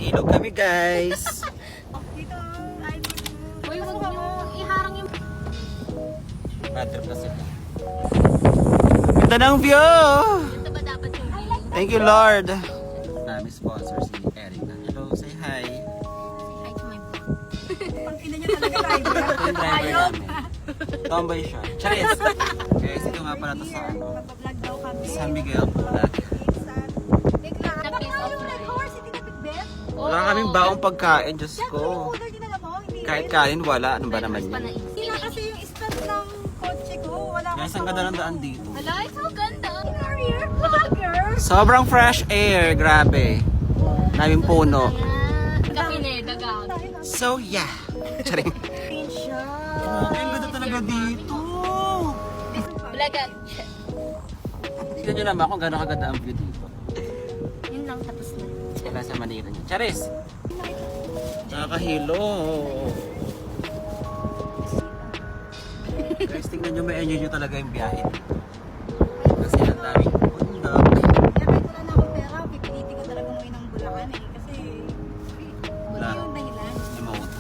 Ilog kami, guys. Dito, ay, Uy, huwag niyo iharang yung... Bad trip na sila. Ganda ng view! Ito ba dapat yung view? Thank you, Lord. Nami sponsor si Erica. Hello, say hi. Say hi to my vlog. pang ina niya talaga tayo. Ito yung driver namin. Tomboy siya. Charis! Guys, ito nga pala to sa ano. Magpa-vlog daw kami. San Miguel, Bulacan. Bigla. The piece of Yung rice. horse, hindi na bitbit. Wala kaming baong pagkain, Diyos Yan, ko. yung order din alam mo, hindi Kahit rin. kanin, wala. Ano ba naman Pa yun? na Hindi na kasi yung stand ng kotse ko. Wala akong Guys, ang ganda ng daan dito. Hala, ito ganda. Career vlogger. Sobrang fresh air, grabe. Daming puno. Kapineda, So, yeah. Charing. Screenshot. Ang ganda talaga dito. Vlogan. Tignan nyo naman kung gano'ng kaganda ang view dito. Yun lang, tapos na. Wala sa Manila niya. Charis! Nakakahilo. Guys, tingnan nyo, may enjoy nyo talaga yung biyahe dito. Kasi ang daming bundok. Kaya kahit wala na akong pera, pipilitin ko talaga umuwi ng Bulacan eh. Kasi, Wala. yun yung dahilan. Remote.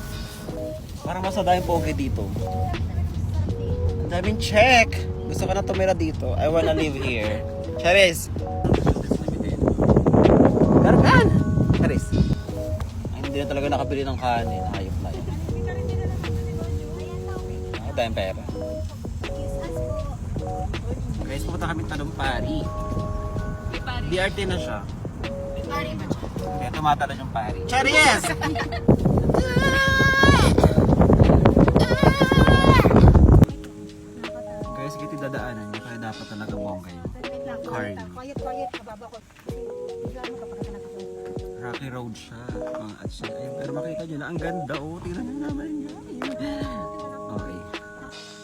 Parang mas madaming pogi dito. Dami talaga masarap eh. Ang daming check! Gusto ko na tumira dito. I wanna live here. Charis! Gargan! Charis! Ay, hindi na talaga nakabili ng kanin. Ayok na yun. Hindi ka rin dinala ng negosyo. Ayan daw eh. Ang daming pera. Kiss us po. Guys, pupunta kami Talumpari. BRT na siya. Pari ba siya? Kaya tumatalon yung pari. Charis! Guys, giti dadaanan niyo. Kaya dapat talaga bongga yun. Wait lang. Car. Quiet, quiet. Kababa ko. Bigla mo kapag ka nakapag. Rocky Road siya. Mga at siya. Ayun, pero makita nyo na, ang ganda. Oh, tingnan nyo naman yun. Okay.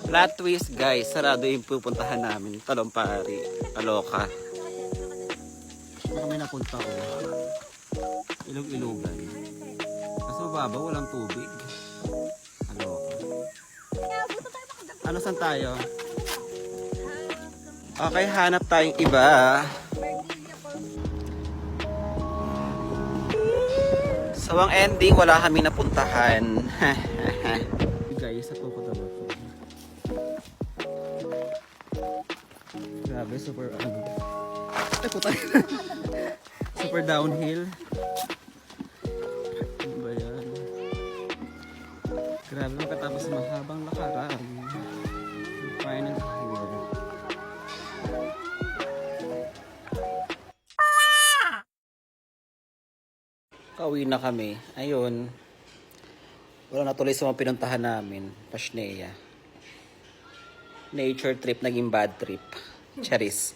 Plot twist, guys. Sarado yung pupuntahan namin. Talumpari. Aloka. Baka may napunta ko. Ilog-ilogan. Kaso mababa, walang tubig. Aloka. Ano, saan tayo? Okay, hanap tayong iba. So, ang ending, wala kami napuntahan. Guys, sa Coco daw ako. Grabe, super, ano. Ay, puta. Super downhill. Ano ba yan? Grabe, makatapos sa mahabang lakaran. Final here. Kauwi na kami. Ayun. Wala natuloy sa mga pinuntahan namin. Pasnea. Nature trip, naging bad trip. Charis.